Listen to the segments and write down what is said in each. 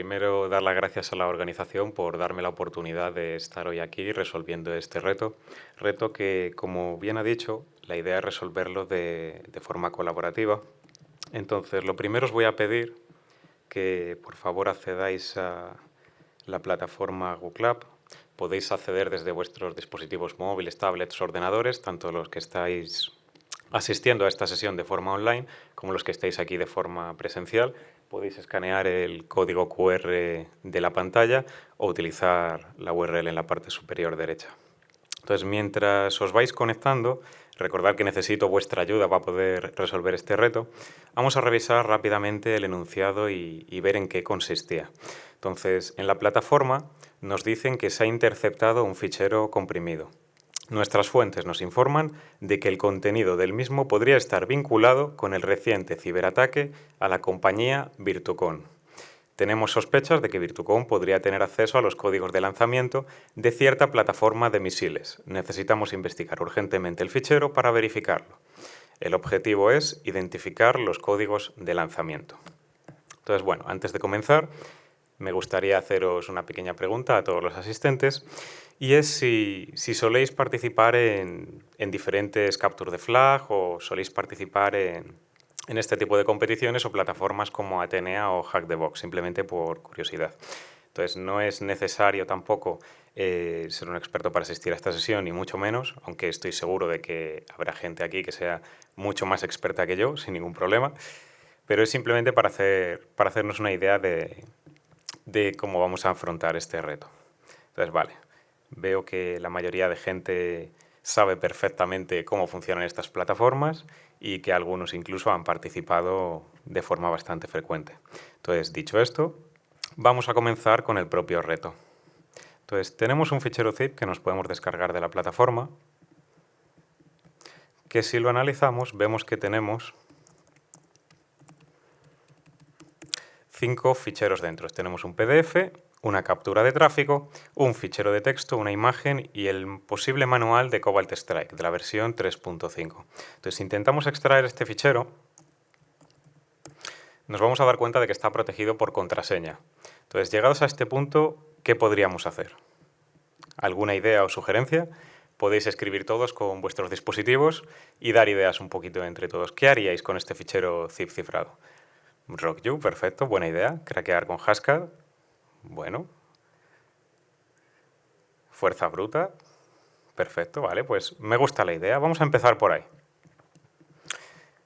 primero dar las gracias a la organización por darme la oportunidad de estar hoy aquí resolviendo este reto. Reto que, como bien ha dicho, la idea es resolverlo de forma colaborativa. Entonces, lo primero os voy a pedir que por favor accedáis a la plataforma Google Lab. Podéis acceder desde vuestros dispositivos móviles, tablets, ordenadores, tanto los que estáis asistiendo a esta sesión de forma online como los que estáis aquí de forma presencial. Podéis escanear el código QR de la pantalla o utilizar la URL en la parte superior derecha. Entonces, mientras os vais conectando, recordad que necesito vuestra ayuda para poder resolver este reto. Vamos a revisar rápidamente el enunciado y ver en qué consistía. Entonces, en la plataforma nos dicen que se ha interceptado un fichero comprimido. Nuestras fuentes nos informan de que el contenido del mismo podría estar vinculado con el reciente ciberataque a la compañía Virtucon. Tenemos sospechas de que Virtucon podría tener acceso a los códigos de lanzamiento de cierta plataforma de misiles. Necesitamos investigar urgentemente el fichero para verificarlo. El objetivo es identificar los códigos de lanzamiento. Entonces, bueno, antes de comenzar, me gustaría haceros una pequeña pregunta a todos los asistentes, y es si soléis participar en diferentes capture the flag o soléis participar en este tipo de competiciones o plataformas como Atenea o Hack the Box, simplemente por curiosidad. Entonces, no es necesario tampoco ser un experto para asistir a esta sesión, ni mucho menos, aunque estoy seguro de que habrá gente aquí que sea mucho más experta que yo, sin ningún problema, pero es simplemente para hacernos una idea de cómo vamos a afrontar este reto. Entonces, vale, veo que la mayoría de gente sabe perfectamente cómo funcionan estas plataformas y que algunos incluso han participado de forma bastante frecuente. Entonces, dicho esto, vamos a comenzar con el propio reto. Entonces, tenemos un fichero zip que nos podemos descargar de la plataforma, que si lo analizamos vemos que tenemos 5 ficheros dentro. Tenemos un PDF, una captura de tráfico, un fichero de texto, una imagen y el posible manual de Cobalt Strike, de la versión 3.5. Entonces, si intentamos extraer este fichero, nos vamos a dar cuenta de que está protegido por contraseña. Entonces, llegados a este punto, ¿qué podríamos hacer? ¿Alguna idea o sugerencia? Podéis escribir todos con vuestros dispositivos y dar ideas un poquito entre todos. ¿Qué haríais con este fichero zip cifrado? RockYou, perfecto, buena idea. Craquear con Haskell, bueno. Fuerza bruta, perfecto, vale, pues me gusta la idea. Vamos a empezar por ahí.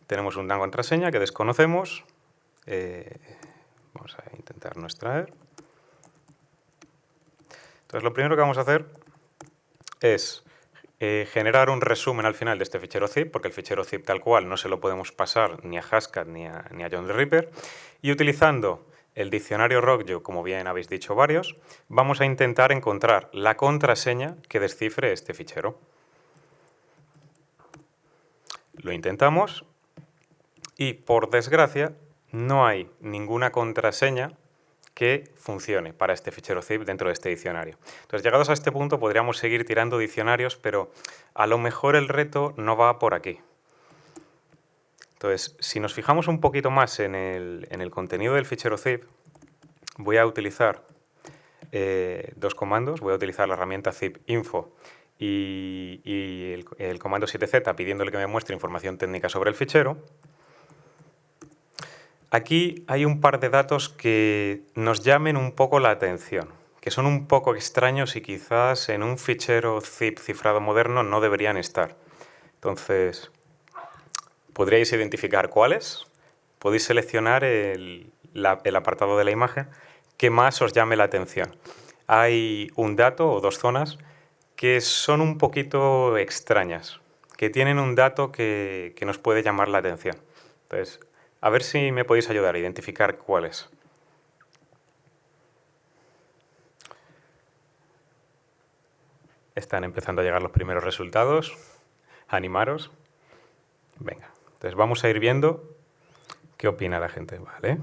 Tenemos una contraseña que desconocemos. Vamos a intentar no extraer. Entonces, lo primero que vamos a hacer es generar un resumen al final de este fichero zip, porque el fichero zip tal cual no se lo podemos pasar ni a Haskell ni a John the Ripper. Y utilizando el diccionario RockYou, como bien habéis dicho varios, vamos a intentar encontrar la contraseña que descifre este fichero. Lo intentamos y, por desgracia, no hay ninguna contraseña que funcione para este fichero zip dentro de este diccionario. Entonces, llegados a este punto, podríamos seguir tirando diccionarios, pero a lo mejor el reto no va por aquí. Entonces, si nos fijamos un poquito más en el contenido del fichero zip, voy a utilizar dos comandos. Voy a utilizar la herramienta zip-info y el comando 7z pidiéndole que me muestre información técnica sobre el fichero. Aquí hay un par de datos que nos llamen un poco la atención, que son un poco extraños y quizás en un fichero zip cifrado moderno no deberían estar. Entonces, ¿podríais identificar cuáles? Podéis seleccionar el apartado de la imagen que más os llame la atención. Hay un dato o dos zonas que son un poquito extrañas, que tienen un dato que nos puede llamar la atención. Entonces, a ver si me podéis ayudar a identificar cuáles. Están empezando a llegar los primeros resultados. Animaros. Venga, entonces vamos a ir viendo qué opina la gente. Vale.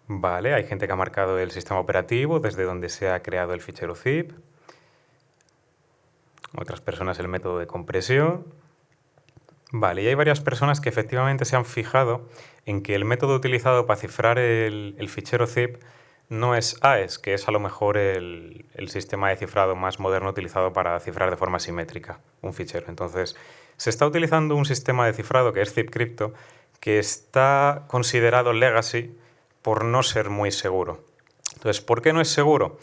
Vale, hay gente que ha marcado el sistema operativo desde donde se ha creado el fichero zip. Otras personas el método de compresión. Vale, y hay varias personas que efectivamente se han fijado en que el método utilizado para cifrar el fichero zip no es AES, que es a lo mejor el sistema de cifrado más moderno utilizado para cifrar de forma simétrica un fichero. Entonces, se está utilizando un sistema de cifrado que es ZipCrypto, que está considerado legacy por no ser muy seguro. Entonces, ¿por qué no es seguro?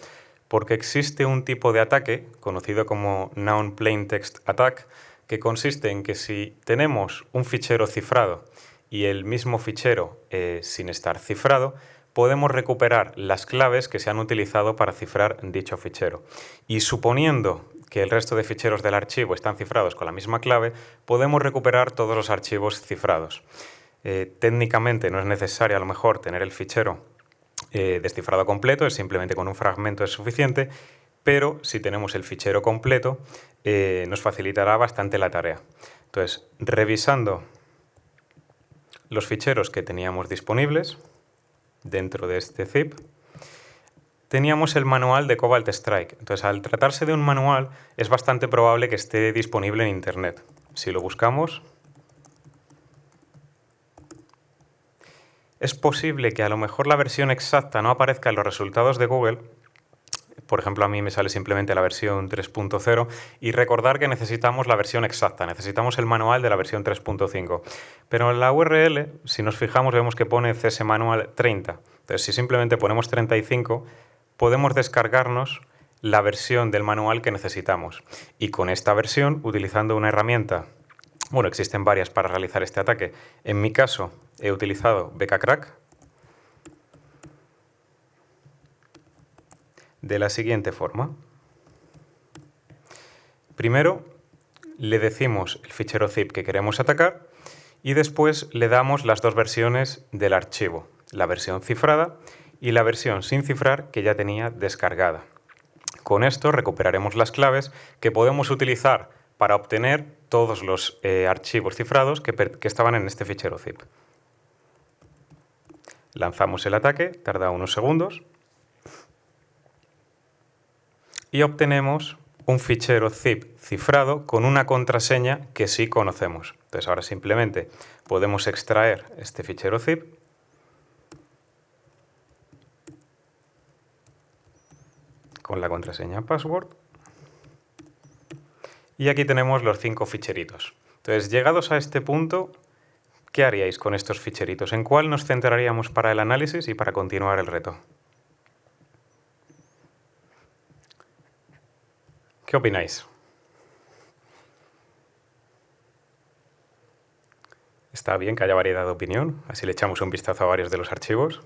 Porque existe un tipo de ataque conocido como Noun Plain Text Attack, que consiste en que si tenemos un fichero cifrado y el mismo fichero sin estar cifrado, podemos recuperar las claves que se han utilizado para cifrar dicho fichero. Y suponiendo que el resto de ficheros del archivo están cifrados con la misma clave, podemos recuperar todos los archivos cifrados. Técnicamente no es necesario a lo mejor tener el fichero descifrado completo, es simplemente con un fragmento es suficiente, pero si tenemos el fichero completo nos facilitará bastante la tarea. Entonces, revisando los ficheros que teníamos disponibles dentro de este zip, teníamos el manual de Cobalt Strike. Entonces, al tratarse de un manual, es bastante probable que esté disponible en Internet. Si lo buscamos, es posible que a lo mejor la versión exacta no aparezca en los resultados de Google. Por ejemplo, a mí me sale simplemente la versión 3.0 y recordar que necesitamos la versión exacta, necesitamos el manual de la versión 3.5. Pero en la URL, si nos fijamos, vemos que pone CS Manual 30. Entonces, si simplemente ponemos 35, podemos descargarnos la versión del manual que necesitamos. Y con esta versión, utilizando una herramienta, bueno, existen varias para realizar este ataque. En mi caso, he utilizado BKCrack, de la siguiente forma. Primero le decimos el fichero zip que queremos atacar y después le damos las dos versiones del archivo, la versión cifrada y la versión sin cifrar que ya tenía descargada. Con esto recuperaremos las claves que podemos utilizar para obtener todos los archivos cifrados que estaban en este fichero zip. Lanzamos el ataque, tarda unos segundos, y obtenemos un fichero zip cifrado con una contraseña que sí conocemos. Entonces ahora simplemente podemos extraer este fichero zip con la contraseña password y aquí tenemos los 5 ficheritos. Entonces, llegados a este punto, ¿qué haríais con estos ficheritos? ¿En cuál nos centraríamos para el análisis y para continuar el reto? ¿Qué opináis? Está bien que haya variedad de opinión, así le echamos un vistazo a varios de los archivos.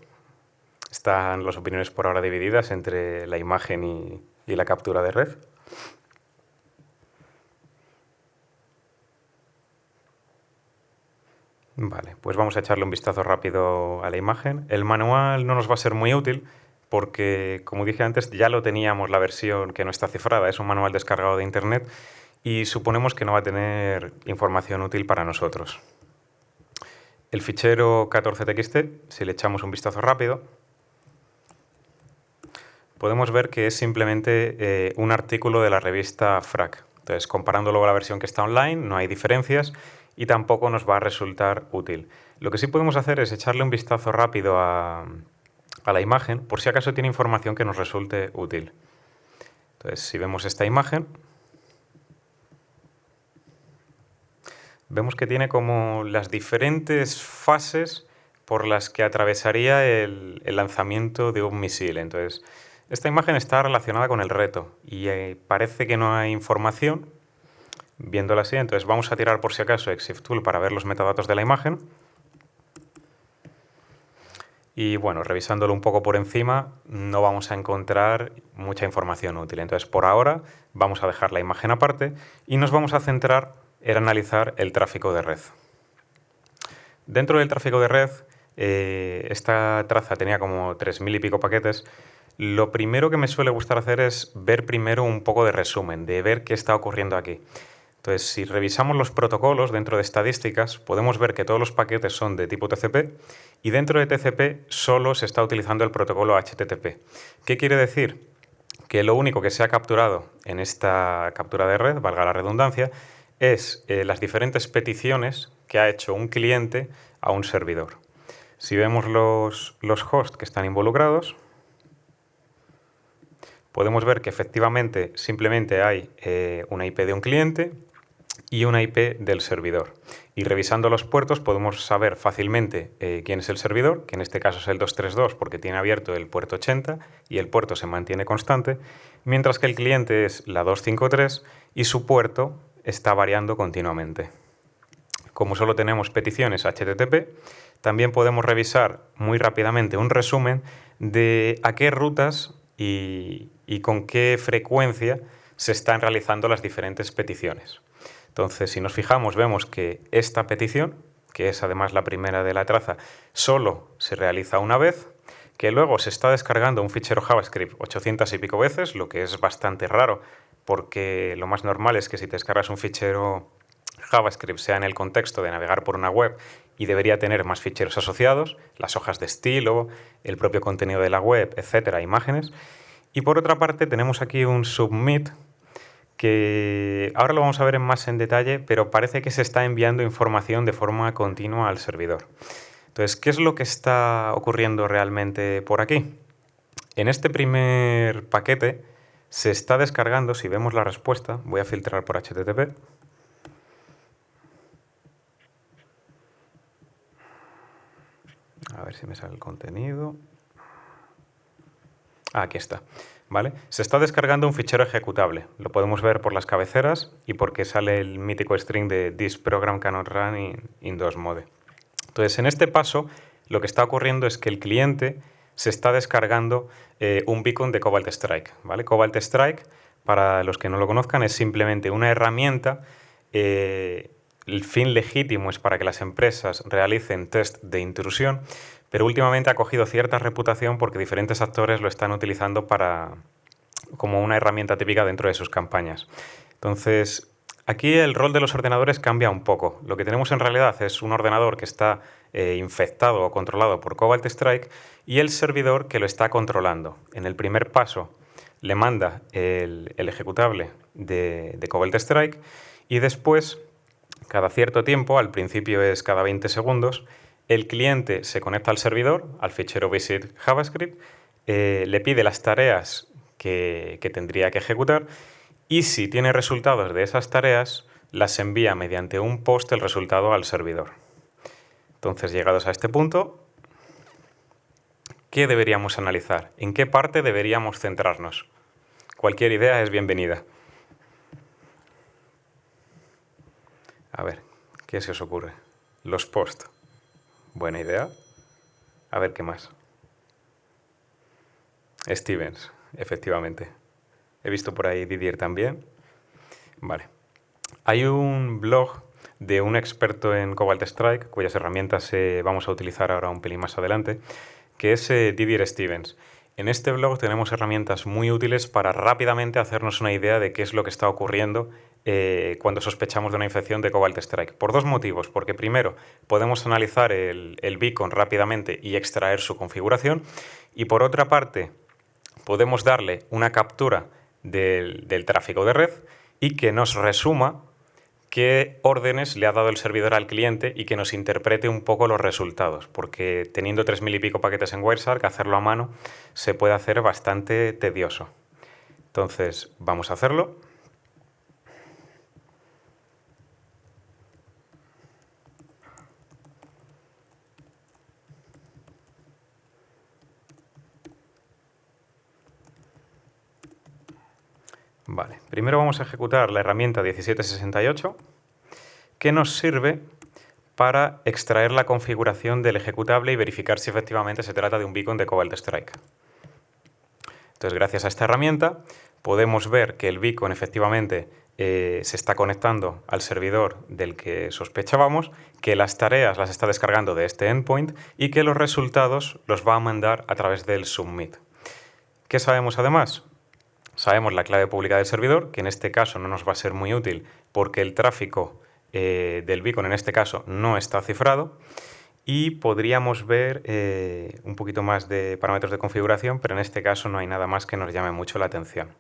Están las opiniones por ahora divididas entre la imagen y la captura de red. Vale, pues vamos a echarle un vistazo rápido a la imagen. El manual no nos va a ser muy útil porque, como dije antes, ya lo teníamos la versión que no está cifrada. Es un manual descargado de Internet y suponemos que no va a tener información útil para nosotros. El fichero 14txt, si le echamos un vistazo rápido, podemos ver que es simplemente un artículo de la revista FRAC. Entonces, comparando luego la versión que está online, no hay diferencias y tampoco nos va a resultar útil. Lo que sí podemos hacer es echarle un vistazo rápido a la imagen, por si acaso tiene información que nos resulte útil. Entonces, si vemos esta imagen, vemos que tiene como las diferentes fases por las que atravesaría el lanzamiento de un misil. Entonces, esta imagen está relacionada con el reto y parece que no hay información. Viéndola así, entonces vamos a tirar por si acaso ExifTool para ver los metadatos de la imagen. Y bueno, revisándolo un poco por encima, no vamos a encontrar mucha información útil. Entonces, por ahora, vamos a dejar la imagen aparte y nos vamos a centrar en analizar el tráfico de red. Dentro del tráfico de red, esta traza tenía como 3000 y pico paquetes. Lo primero que me suele gustar hacer es ver primero un poco de resumen, de ver qué está ocurriendo aquí. Entonces, si revisamos los protocolos dentro de estadísticas, podemos ver que todos los paquetes son de tipo TCP y dentro de TCP solo se está utilizando el protocolo HTTP. ¿Qué quiere decir? Que lo único que se ha capturado en esta captura de red, valga la redundancia, es las diferentes peticiones que ha hecho un cliente a un servidor. Si vemos los hosts que están involucrados, podemos ver que efectivamente simplemente hay una IP de un cliente y una IP del servidor. Y revisando los puertos podemos saber fácilmente quién es el servidor, que en este caso es el 232 porque tiene abierto el puerto 80 y el puerto se mantiene constante, mientras que el cliente es la 253 y su puerto está variando continuamente. Como solo tenemos peticiones HTTP, también podemos revisar muy rápidamente un resumen de a qué rutas y con qué frecuencia se están realizando las diferentes peticiones. Entonces, si nos fijamos, vemos que esta petición, que es además la primera de la traza, solo se realiza una vez, que luego se está descargando un fichero JavaScript 800 y pico veces, lo que es bastante raro, porque lo más normal es que si te descargas un fichero JavaScript sea en el contexto de navegar por una web y debería tener más ficheros asociados, las hojas de estilo, el propio contenido de la web, etcétera, imágenes. Y por otra parte tenemos aquí un submit que ahora lo vamos a ver más en detalle, pero parece que se está enviando información de forma continua al servidor. Entonces, ¿qué es lo que está ocurriendo realmente por aquí? En este primer paquete se está descargando, si vemos la respuesta, voy a filtrar por HTTP. A ver si me sale el contenido. Aquí está. ¿Vale? Se está descargando un fichero ejecutable. Lo podemos ver por las cabeceras y porque sale el mítico string de "This program cannot run in DOS mode". Entonces, en este paso, lo que está ocurriendo es que el cliente se está descargando un beacon de Cobalt Strike. ¿Vale? Cobalt Strike, para los que no lo conozcan, es simplemente una herramienta. El fin legítimo es para que las empresas realicen test de intrusión, pero últimamente ha cogido cierta reputación porque diferentes actores lo están utilizando como una herramienta típica dentro de sus campañas. Entonces, aquí el rol de los ordenadores cambia un poco. Lo que tenemos en realidad es un ordenador que está infectado o controlado por Cobalt Strike y el servidor que lo está controlando. En el primer paso le manda el ejecutable de Cobalt Strike y después, cada cierto tiempo, al principio es cada 20 segundos, el cliente se conecta al servidor, al fichero visit JavaScript, le pide las tareas que tendría que ejecutar y si tiene resultados de esas tareas, las envía mediante un post el resultado al servidor. Entonces, llegados a este punto, ¿qué deberíamos analizar? ¿En qué parte deberíamos centrarnos? Cualquier idea es bienvenida. A ver, ¿qué se os ocurre? Los posts. Buena idea. A ver, ¿qué más? Stevens, efectivamente. He visto por ahí Didier también. Vale. Hay un blog de un experto en Cobalt Strike, cuyas herramientas vamos a utilizar ahora un pelín más adelante, que es Didier Stevens. En este blog tenemos herramientas muy útiles para rápidamente hacernos una idea de qué es lo que está ocurriendo cuando sospechamos de una infección de Cobalt Strike. Por dos motivos. Porque primero, podemos analizar el beacon rápidamente y extraer su configuración. Y por otra parte, podemos darle una captura del tráfico de red y que nos resuma qué órdenes le ha dado el servidor al cliente y que nos interprete un poco los resultados, porque teniendo 3000 y pico paquetes en Wireshark, hacerlo a mano se puede hacer bastante tedioso. Entonces, vamos a hacerlo. Vale, primero vamos a ejecutar la herramienta 1768, que nos sirve para extraer la configuración del ejecutable y verificar si efectivamente se trata de un beacon de Cobalt Strike. Entonces, gracias a esta herramienta, podemos ver que el beacon efectivamente se está conectando al servidor del que sospechábamos, que las tareas las está descargando de este endpoint y que los resultados los va a mandar a través del submit. ¿Qué sabemos además? Sabemos la clave pública del servidor, que en este caso no nos va a ser muy útil porque el tráfico del beacon en este caso no está cifrado. Y podríamos ver un poquito más de parámetros de configuración, pero en este caso no hay nada más que nos llame mucho la atención.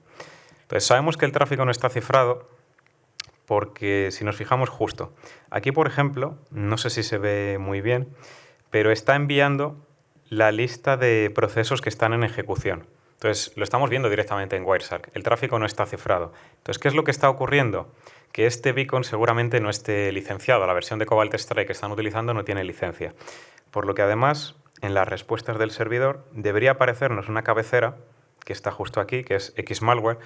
Entonces, sabemos que el tráfico no está cifrado porque si nos fijamos justo, aquí por ejemplo, no sé si se ve muy bien, pero está enviando la lista de procesos que están en ejecución. Entonces, lo estamos viendo directamente en Wireshark. El tráfico no está cifrado. Entonces, ¿qué es lo que está ocurriendo? Que este beacon seguramente no esté licenciado. La versión de Cobalt Strike que están utilizando no tiene licencia. Por lo que además, en las respuestas del servidor, debería aparecernos una cabecera, que está justo aquí, que es Xmalware,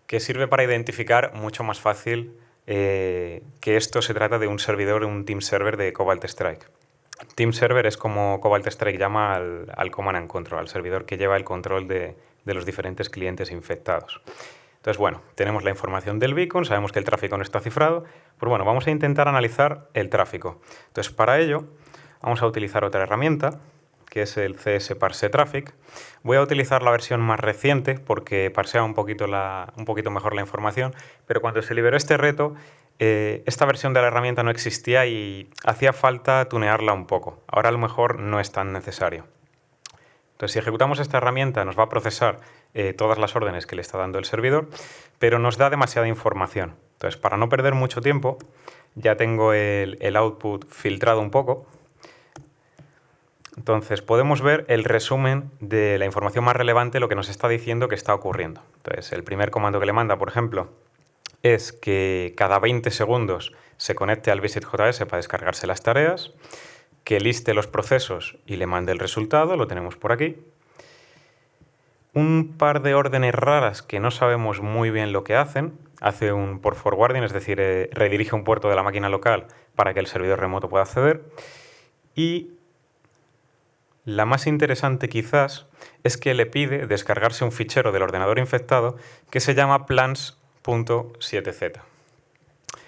que sirve para identificar mucho más fácil que esto se trata de un servidor, un team server de Cobalt Strike. Team server es como Cobalt Strike llama al Command and Control, al servidor que lleva el control de los diferentes clientes infectados. Entonces, bueno, tenemos la información del beacon, sabemos que el tráfico no está cifrado, pues bueno, vamos a intentar analizar el tráfico. Entonces, para ello, vamos a utilizar otra herramienta, que es el CS Parse Traffic. Voy a utilizar la versión más reciente porque parsea un poquito mejor la información, pero cuando se liberó este reto, esta versión de la herramienta no existía y hacía falta tunearla un poco. Ahora a lo mejor no es tan necesario. Entonces, si ejecutamos esta herramienta, nos va a procesar todas las órdenes que le está dando el servidor, pero nos da demasiada información. Entonces, para no perder mucho tiempo, ya tengo el output filtrado un poco. Entonces, podemos ver el resumen de la información más relevante, lo que nos está diciendo que está ocurriendo. Entonces, el primer comando que le manda, por ejemplo, es que cada 20 segundos se conecte al VisitJS para descargarse las tareas, que liste los procesos y le mande el resultado, lo tenemos por aquí. Un par de órdenes raras que no sabemos muy bien lo que hacen. Hace un port forwarding, es decir, redirige un puerto de la máquina local para que el servidor remoto pueda acceder. Y la más interesante quizás es que le pide descargarse un fichero del ordenador infectado que se llama plans.7z.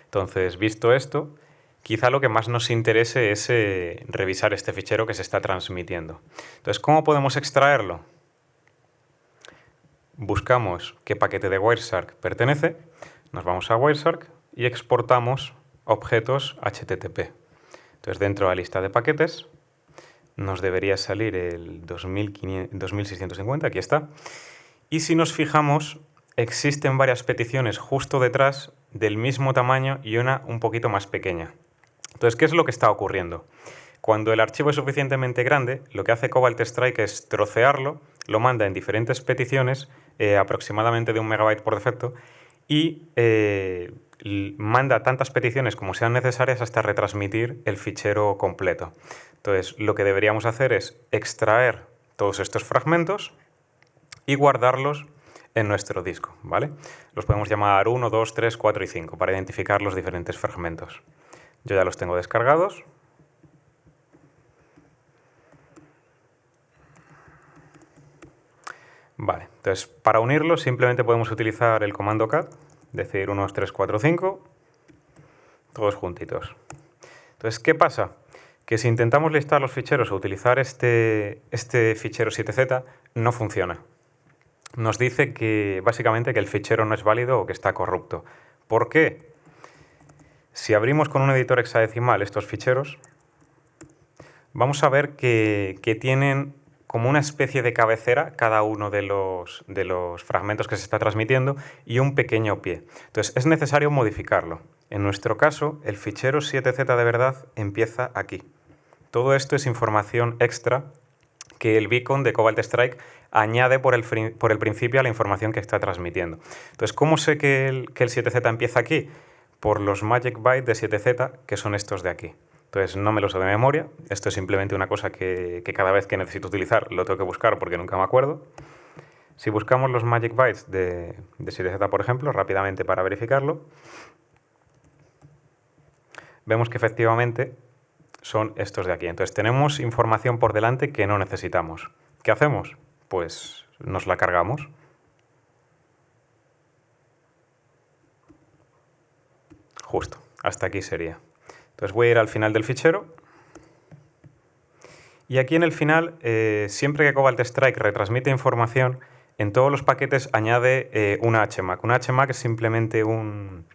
Entonces, visto esto, quizá lo que más nos interese es revisar este fichero que se está transmitiendo. Entonces, ¿cómo podemos extraerlo? Buscamos qué paquete de Wireshark pertenece, nos vamos a Wireshark y exportamos objetos HTTP. Entonces, dentro de la lista de paquetes, nos debería salir el 2650, aquí está. Y si nos fijamos, existen varias peticiones justo detrás del mismo tamaño y una un poquito más pequeña. Entonces, ¿qué es lo que está ocurriendo? Cuando el archivo es suficientemente grande, lo que hace Cobalt Strike es trocearlo, lo manda en diferentes peticiones, aproximadamente de 1 megabyte por defecto, y manda tantas peticiones como sean necesarias hasta retransmitir el fichero completo. Entonces, lo que deberíamos hacer es extraer todos estos fragmentos y guardarlos en nuestro disco, ¿vale? Los podemos llamar 1, 2, 3, 4 y 5 para identificar los diferentes fragmentos. Yo ya los tengo descargados. Vale, entonces para unirlos simplemente podemos utilizar el comando cat, decir 1, 2, 3, 4, 5, todos juntitos. Entonces, ¿qué pasa? Que si intentamos listar los ficheros o utilizar este fichero 7z, no funciona. Nos dice que básicamente que el fichero no es válido o que está corrupto. ¿Por qué? Si abrimos con un editor hexadecimal estos ficheros, vamos a ver que tienen como una especie de cabecera cada uno de los fragmentos que se está transmitiendo y un pequeño pie. Entonces, es necesario modificarlo. En nuestro caso, el fichero 7z de verdad empieza aquí. Todo esto es información extra que el beacon de Cobalt Strike añade por el principio a la información que está transmitiendo. Entonces, ¿cómo sé que el 7z empieza aquí? Por los magic bytes de 7z, que son estos de aquí. Entonces, no me lo sé de memoria. Esto es simplemente una cosa que cada vez que necesito utilizar lo tengo que buscar porque nunca me acuerdo. Si buscamos los magic bytes de 7z, por ejemplo, rápidamente para verificarlo, vemos que efectivamente son estos de aquí. Entonces, tenemos información por delante que no necesitamos. ¿Qué hacemos? Pues nos la cargamos. Justo, hasta aquí sería. Entonces voy a ir al final del fichero. Y aquí en el final, siempre que Cobalt Strike retransmite información, en todos los paquetes añade una HMAC. Una HMAC es simplemente un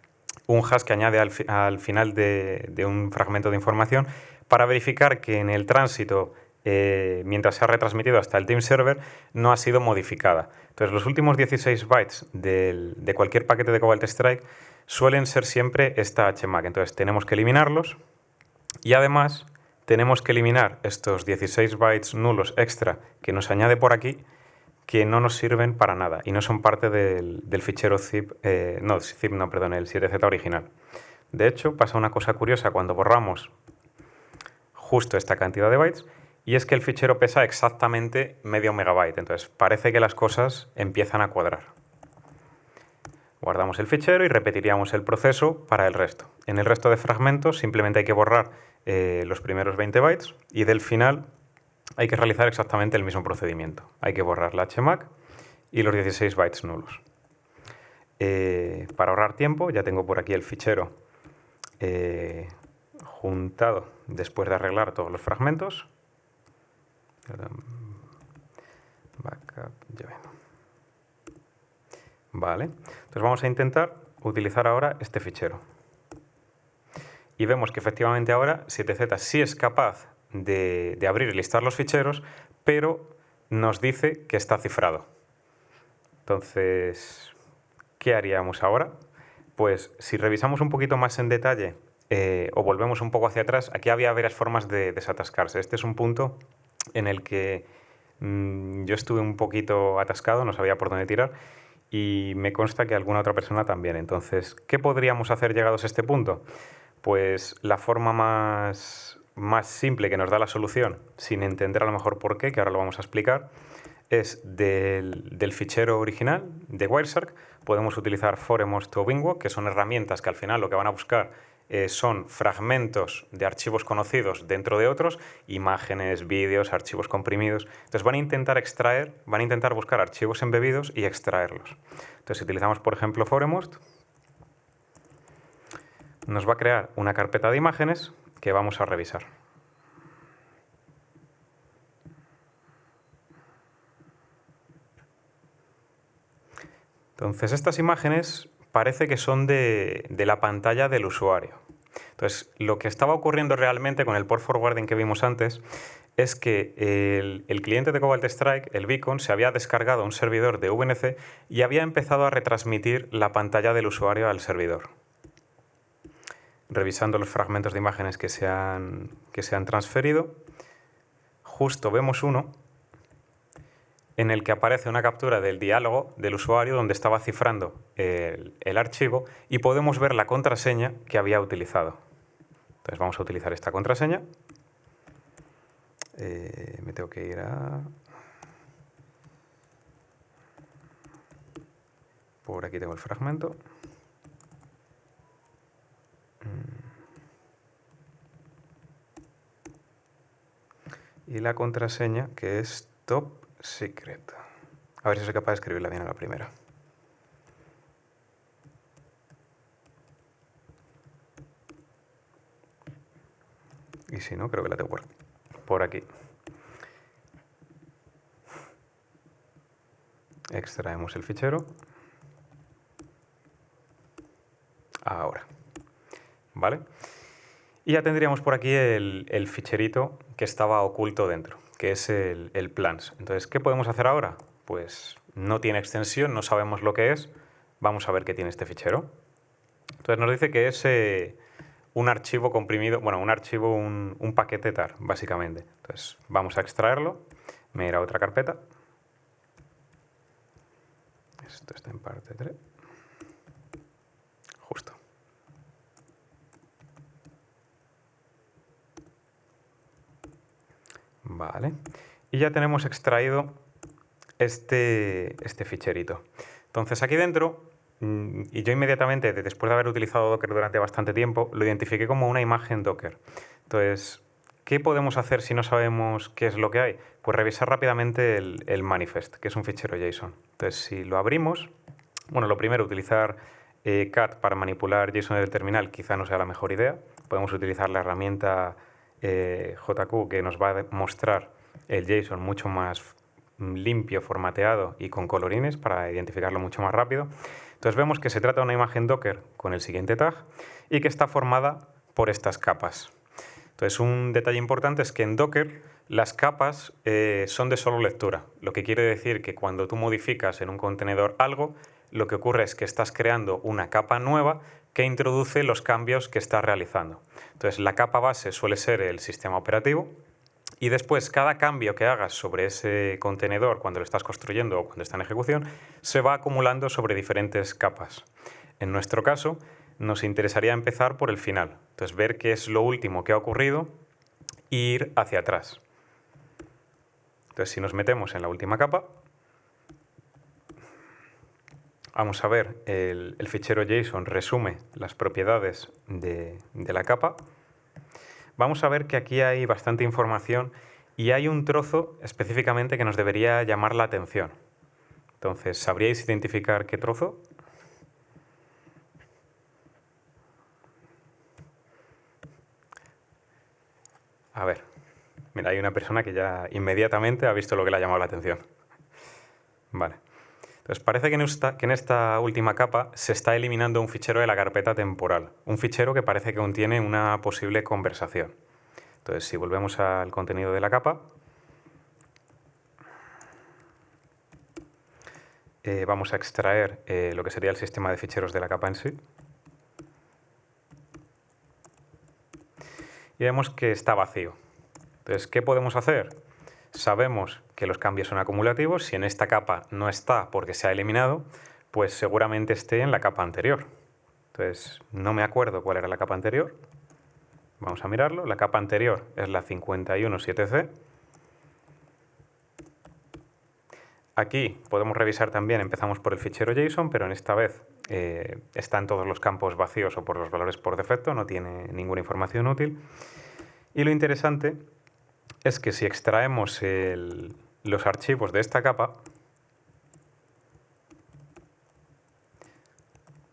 hash que añade al final de un fragmento de información para verificar que en el tránsito, mientras se ha retransmitido hasta el team server, no ha sido modificada. Entonces, los últimos 16 bytes de cualquier paquete de Cobalt Strike suelen ser siempre esta HMAC. Entonces tenemos que eliminarlos y además tenemos que eliminar estos 16 bytes nulos extra que nos añade por aquí, que no nos sirven para nada y no son parte del fichero zip, el 7Z original. De hecho, pasa una cosa curiosa cuando borramos justo esta cantidad de bytes, y es que el fichero pesa exactamente medio megabyte. Entonces parece que las cosas empiezan a cuadrar. Guardamos el fichero y repetiríamos el proceso para el resto. En el resto de fragmentos simplemente hay que borrar los primeros 20 bytes y del final hay que realizar exactamente el mismo procedimiento. Hay que borrar la HMAC y los 16 bytes nulos. Para ahorrar tiempo, ya tengo por aquí el fichero juntado después de arreglar todos los fragmentos. Backup, vale, entonces vamos a intentar utilizar ahora este fichero. Y vemos que efectivamente ahora 7Z sí es capaz de abrir y listar los ficheros, pero nos dice que está cifrado. Entonces, ¿qué haríamos ahora? Pues si revisamos un poquito más en detalle o volvemos un poco hacia atrás, aquí había varias formas de desatascarse. Este es un punto en el que yo estuve un poquito atascado, no sabía por dónde tirar, y me consta que alguna otra persona también. Entonces, ¿qué podríamos hacer llegados a este punto? Pues la forma más simple que nos da la solución, sin entender a lo mejor por qué, que ahora lo vamos a explicar, es del fichero original de Wireshark. Podemos utilizar Foremost o Bingwalk, que son herramientas que al final lo que van a buscar son fragmentos de archivos conocidos dentro de otros, imágenes, vídeos, archivos comprimidos. Entonces van a intentar buscar archivos embebidos y extraerlos. Entonces si utilizamos por ejemplo Foremost, nos va a crear una carpeta de imágenes que vamos a revisar. Entonces estas imágenes parece que son de la pantalla del usuario. Entonces lo que estaba ocurriendo realmente con el port forwarding que vimos antes es que el cliente de Cobalt Strike, el Beacon, se había descargado un servidor de VNC y había empezado a retransmitir la pantalla del usuario al servidor. Revisando los fragmentos de imágenes que se han transferido, justo vemos uno en el que aparece una captura del diálogo del usuario donde estaba cifrando el archivo y podemos ver la contraseña que había utilizado. Entonces vamos a utilizar esta contraseña. Me tengo que ir a... Por aquí tengo el fragmento. Y la contraseña, que es top secret. A ver si soy capaz de escribirla bien a la primera. Y si no, creo que la tengo por aquí. Extraemos el fichero. Ahora. ¿Vale? Y ya tendríamos por aquí el ficherito que estaba oculto dentro, que es el plans. Entonces, ¿qué podemos hacer ahora? Pues no tiene extensión, no sabemos lo que es. Vamos a ver qué tiene este fichero. Entonces nos dice que es un archivo comprimido, bueno, un paquete tar, básicamente. Entonces vamos a extraerlo, me iré a otra carpeta. Esto está en parte 3. Justo. Vale. Y ya tenemos extraído este ficherito. Entonces aquí dentro, y yo inmediatamente, después de haber utilizado Docker durante bastante tiempo, lo identifiqué como una imagen Docker. Entonces, ¿qué podemos hacer si no sabemos qué es lo que hay? Pues revisar rápidamente el manifest, que es un fichero JSON. Entonces, si lo abrimos, bueno, lo primero, utilizar cat para manipular JSON del terminal quizá no sea la mejor idea. Podemos utilizar la herramienta JQ, que nos va a mostrar el JSON mucho más limpio, formateado y con colorines para identificarlo mucho más rápido. Entonces vemos que se trata de una imagen Docker con el siguiente tag y que está formada por estas capas. Entonces un detalle importante es que en Docker las capas son de solo lectura, lo que quiere decir que cuando tú modificas en un contenedor algo, lo que ocurre es que estás creando una capa nueva, que introduce los cambios que está realizando. Entonces, la capa base suele ser el sistema operativo y después cada cambio que hagas sobre ese contenedor cuando lo estás construyendo o cuando está en ejecución se va acumulando sobre diferentes capas. En nuestro caso, nos interesaría empezar por el final. Entonces, ver qué es lo último que ha ocurrido e ir hacia atrás. Entonces, si nos metemos en la última capa, vamos a ver el fichero JSON resume las propiedades de la capa. Vamos a ver que aquí hay bastante información y hay un trozo específicamente que nos debería llamar la atención. Entonces, ¿sabríais identificar qué trozo? A ver, mira, hay una persona que ya inmediatamente ha visto lo que le ha llamado la atención. Vale. Entonces, parece que en esta última capa se está eliminando un fichero de la carpeta temporal. Un fichero que parece que contiene una posible conversación. Entonces, si volvemos al contenido de la capa, vamos a extraer lo que sería el sistema de ficheros de la capa en sí. Y vemos que está vacío. Entonces, ¿qué podemos hacer? Sabemos que los cambios son acumulativos. Si en esta capa no está porque se ha eliminado, pues seguramente esté en la capa anterior. Entonces, no me acuerdo cuál era la capa anterior. Vamos a mirarlo. La capa anterior es la 517C. Aquí podemos revisar también, empezamos por el fichero JSON, pero en esta vez están todos los campos vacíos o por los valores por defecto, no tiene ninguna información útil. Y lo interesante es que si extraemos los archivos de esta capa,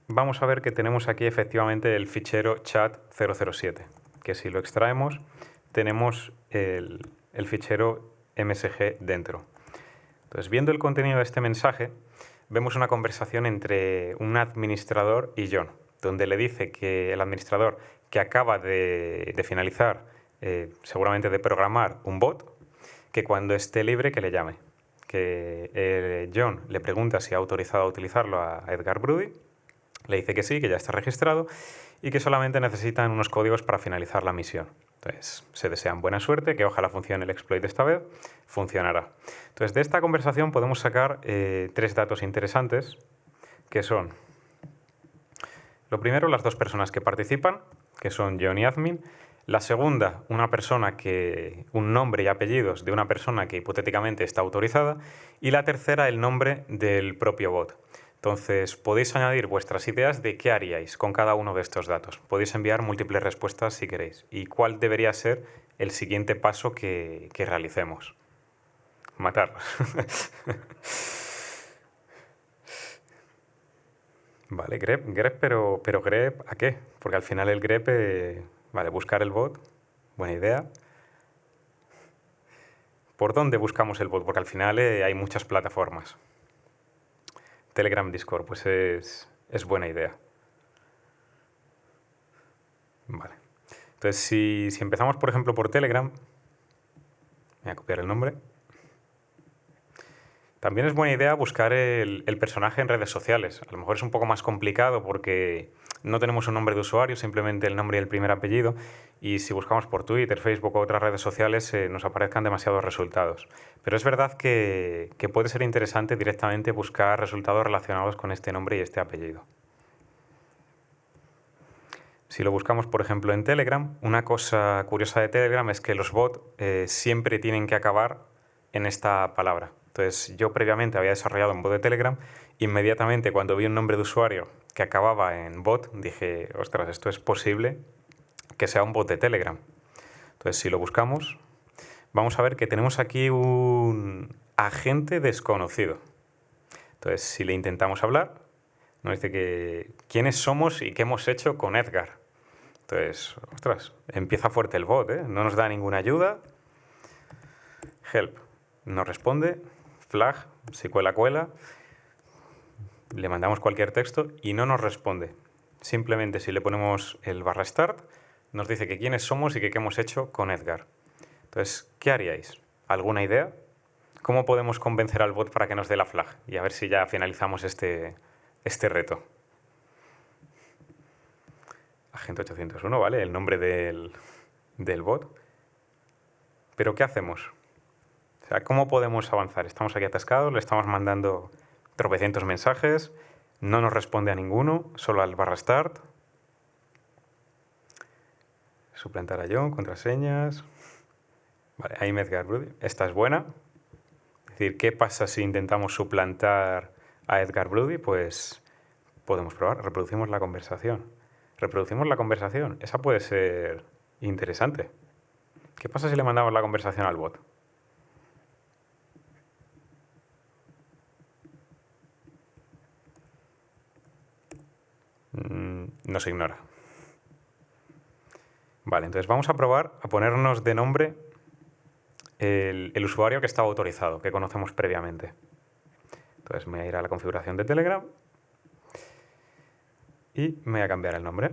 vamos a ver que tenemos aquí efectivamente el fichero chat007, que si lo extraemos tenemos el fichero MSG dentro. Entonces, viendo el contenido de este mensaje, vemos una conversación entre un administrador y John, donde le dice que el administrador que acaba de finalizar, seguramente de programar un bot, que cuando esté libre que le llame. Que John le pregunta si ha autorizado a utilizarlo a Edgar Brody, le dice que sí, que ya está registrado y que solamente necesitan unos códigos para finalizar la misión. Entonces, se desean buena suerte, que ojalá funcione el exploit esta vez, funcionará. Entonces, de esta conversación podemos sacar 3 datos interesantes, que son, lo primero, las 2 personas que participan, que son John y Admin. La segunda, un nombre y apellidos de una persona que hipotéticamente está autorizada. Y la tercera, el nombre del propio bot. Entonces, podéis añadir vuestras ideas de qué haríais con cada uno de estos datos. Podéis enviar múltiples respuestas si queréis. ¿Y cuál debería ser el siguiente paso que realicemos? Matarlos. Vale, grep, pero grep, ¿a qué? Porque al final el grep, vale, buscar el bot, buena idea. ¿Por dónde buscamos el bot? Porque al final hay muchas plataformas. Telegram, Discord, pues es buena idea. Vale. Entonces, si empezamos, por ejemplo, por Telegram, voy a copiar el nombre. También es buena idea buscar el personaje en redes sociales. A lo mejor es un poco más complicado porque no tenemos un nombre de usuario, simplemente el nombre y el primer apellido. Y si buscamos por Twitter, Facebook o otras redes sociales, nos aparezcan demasiados resultados. Pero es verdad que puede ser interesante directamente buscar resultados relacionados con este nombre y este apellido. Si lo buscamos, por ejemplo, en Telegram, una cosa curiosa de Telegram es que los bots siempre tienen que acabar en esta palabra. Entonces, yo previamente había desarrollado un bot de Telegram. Inmediatamente, cuando vi un nombre de usuario que acababa en bot, dije, ostras, esto es posible que sea un bot de Telegram. Entonces, si lo buscamos, vamos a ver que tenemos aquí un agente desconocido. Entonces, si le intentamos hablar, nos dice que quiénes somos y qué hemos hecho con Edgar. Entonces, ostras, empieza fuerte el bot, ¿eh? No nos da ninguna ayuda. Help, no responde. Flag, si cuela. Le mandamos cualquier texto y no nos responde. Simplemente si le ponemos el /start, nos dice que quiénes somos y que qué hemos hecho con Edgar. Entonces, ¿qué haríais? ¿Alguna idea? ¿Cómo podemos convencer al bot para que nos dé la flag? Y a ver si ya finalizamos este reto. Agente 801, ¿vale? El nombre del bot. Pero ¿qué hacemos? O sea, ¿cómo podemos avanzar? Estamos aquí atascados, le estamos mandando tropecientos mensajes, no nos responde a ninguno, solo al /start. Suplantar a John, contraseñas. Vale, ahí Edgar Brody. Esta es buena. Es decir, ¿qué pasa si intentamos suplantar a Edgar Brody? Pues podemos probar. Reproducimos la conversación. Reproducimos la conversación. Esa puede ser interesante. ¿Qué pasa si le mandamos la conversación al bot? Nos ignora. Vale, entonces vamos a probar a ponernos de nombre el usuario que estaba autorizado, que conocemos previamente. Entonces me voy a ir a la configuración de Telegram y me voy a cambiar el nombre.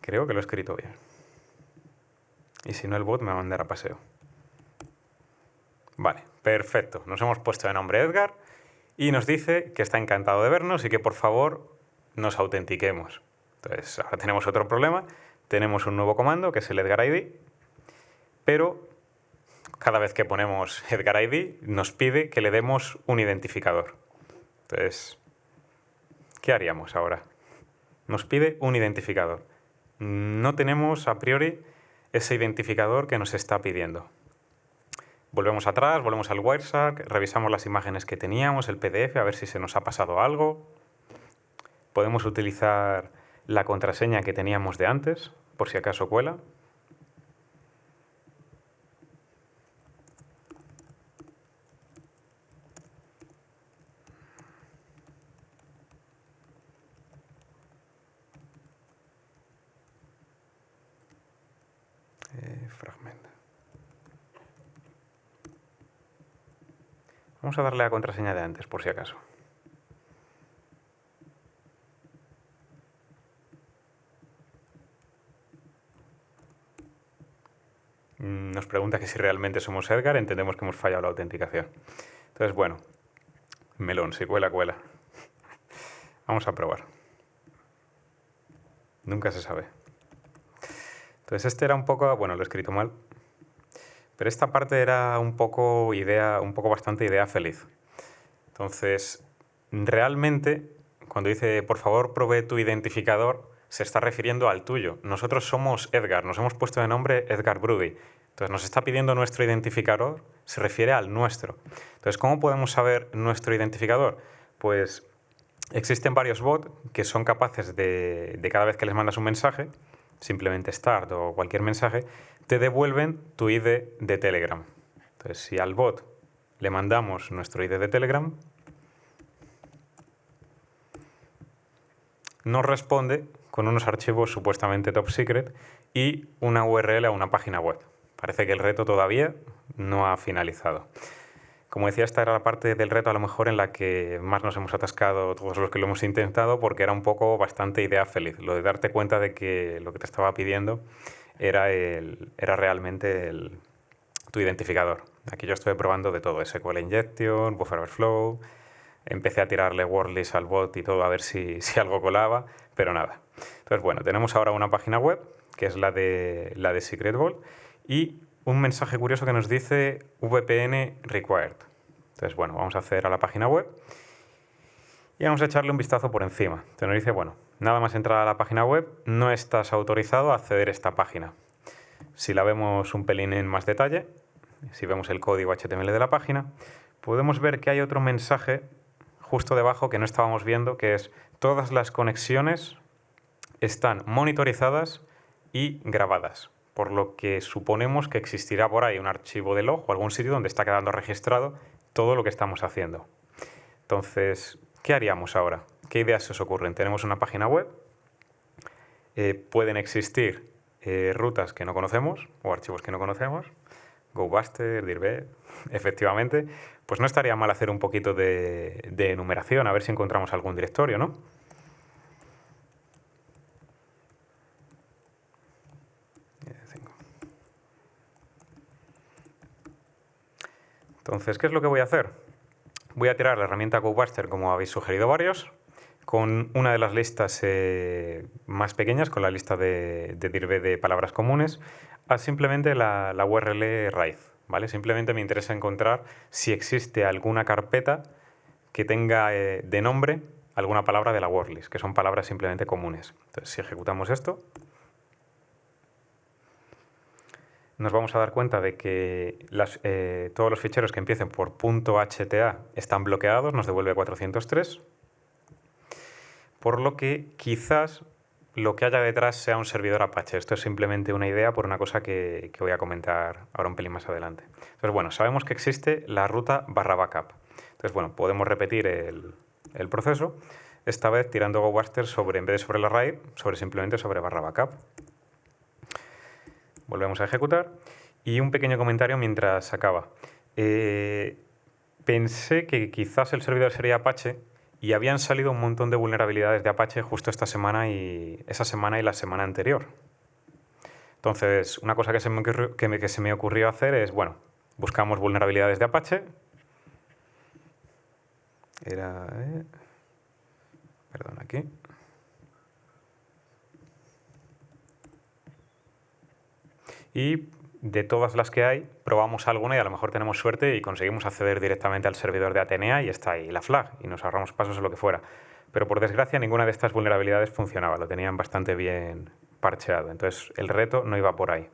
Creo que lo he escrito bien. Y si no, el bot me va a mandar a paseo. Vale, perfecto. Nos hemos puesto de nombre Edgar y nos dice que está encantado de vernos y que por favor nos autentiquemos. Entonces ahora tenemos otro problema. Tenemos un nuevo comando que es el Edgar ID, pero cada vez que ponemos Edgar ID nos pide que le demos un identificador. Entonces, ¿qué haríamos ahora? Nos pide un identificador. No tenemos a priori ese identificador que nos está pidiendo. Volvemos atrás, volvemos al Wireshark, revisamos las imágenes que teníamos, el PDF, a ver si se nos ha pasado algo. Podemos utilizar la contraseña que teníamos de antes, por si acaso cuela. Fragmento. Vamos a darle la contraseña de antes, por si acaso. Nos pregunta que si realmente somos Edgar, entendemos que hemos fallado la autenticación. Entonces, bueno, melón, si cuela, cuela. Vamos a probar. Nunca se sabe. Entonces este era un poco, bueno, lo he escrito mal, pero esta parte era un poco bastante idea feliz. Entonces, realmente, cuando dice, por favor, provee tu identificador, se está refiriendo al tuyo. Nosotros somos Edgar, nos hemos puesto de nombre Edgar Brody. Entonces, nos está pidiendo nuestro identificador, se refiere al nuestro. Entonces, ¿cómo podemos saber nuestro identificador? Pues existen varios bots que son capaces de cada vez que les mandas un mensaje, simplemente start o cualquier mensaje, te devuelven tu ID de Telegram. Entonces, si al bot le mandamos nuestro ID de Telegram, nos responde con unos archivos supuestamente top secret y una URL a una página web. Parece que el reto todavía no ha finalizado. Como decía, esta era la parte del reto a lo mejor en la que más nos hemos atascado todos los que lo hemos intentado, porque era un poco bastante idea feliz. Lo de darte cuenta de que lo que te estaba pidiendo era realmente tu identificador. Aquí yo estuve probando de todo, SQL Injection, Buffer Overflow. Empecé a tirarle wordlist al bot y todo a ver si algo colaba, pero nada. Entonces, bueno, tenemos ahora una página web, que es la de Secret Vault, y un mensaje curioso que nos dice VPN required. Entonces, bueno, vamos a acceder a la página web y vamos a echarle un vistazo por encima. Entonces nos dice, bueno, nada más entrar a la página web, no estás autorizado a acceder a esta página. Si la vemos un pelín en más detalle, si vemos el código HTML de la página, podemos ver que hay otro mensaje justo debajo que no estábamos viendo, que es todas las conexiones están monitorizadas y grabadas, por lo que suponemos que existirá por ahí un archivo de log o algún sitio donde está quedando registrado todo lo que estamos haciendo. Entonces, ¿qué haríamos ahora? ¿Qué ideas se os ocurren? Tenemos una página web, pueden existir rutas que no conocemos o archivos que no conocemos, GoBuster, Dirbet, efectivamente, pues no estaría mal hacer un poquito de enumeración, a ver si encontramos algún directorio, ¿no? Entonces, ¿qué es lo que voy a hacer? voy a tirar la herramienta GoBuster, como habéis sugerido varios, con una de las listas más pequeñas, con la lista de DIRV de palabras comunes, a simplemente la URL raíz, ¿vale? Simplemente me interesa encontrar si existe alguna carpeta que tenga de nombre alguna palabra de la wordlist, que son palabras simplemente comunes. Entonces, si ejecutamos esto, nos vamos a dar cuenta de que todos los ficheros que empiecen por .hta están bloqueados, nos devuelve 403, por lo que quizás lo que haya detrás sea un servidor Apache. Esto es simplemente una idea por una cosa que voy a comentar ahora un pelín más adelante. Entonces, bueno, sabemos que existe la ruta /backup. Entonces, bueno, podemos repetir el proceso, esta vez tirando GoBuster en vez de sobre la raíz, simplemente sobre /backup. Volvemos a ejecutar y un pequeño comentario mientras acaba. Pensé que quizás el servidor sería Apache y habían salido un montón de vulnerabilidades de Apache justo esa semana y la semana anterior. Entonces, una cosa que se me ocurrió hacer es, bueno, buscamos vulnerabilidades de Apache. Perdón, aquí. Y de todas las que hay, probamos alguna y a lo mejor tenemos suerte y conseguimos acceder directamente al servidor de Atenea y está ahí la flag y nos ahorramos pasos o lo que fuera. Pero por desgracia ninguna de estas vulnerabilidades funcionaba, lo tenían bastante bien parcheado. Entonces el reto no iba por ahí.